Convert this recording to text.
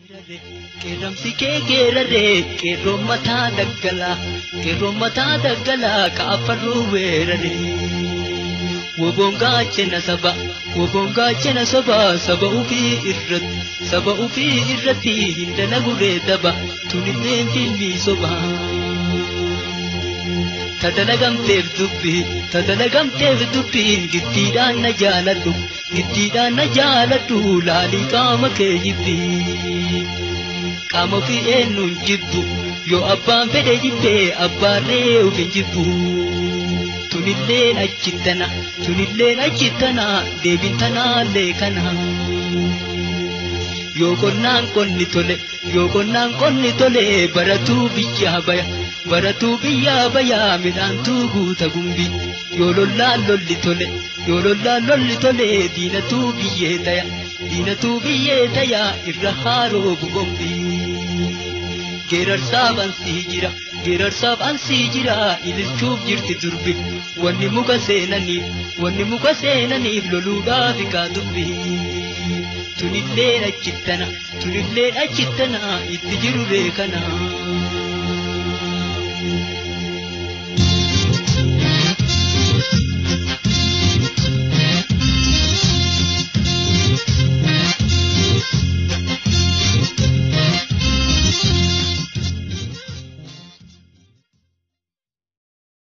Keramsi ke gerare keromata daggala kaafarru weerare wobonga chena saba saba ufi irratti hindana gure daba tunilleen filmi soba tadalagamteef dubbi giddiidhaan na jaaladhu laali qaama kee jibbi qaama fi eenyuun jibbu yoo abbaan fedhe jibbee abbaarree ufin jibbu tunilleen achittana deebin tanaallee kana yoo qonnaan qonni tole baratuu biyyaa baya midhaantuu guuta gumbi yoo lollaan lolli tole diinatuu biyyee taya irra haaroo bugombi geerarsaaf ansii jira ililchuuf jirti durbi wanni muka seenaniif loluudhaaf kaa dubbi tunilleen achittana itti jiru reekana.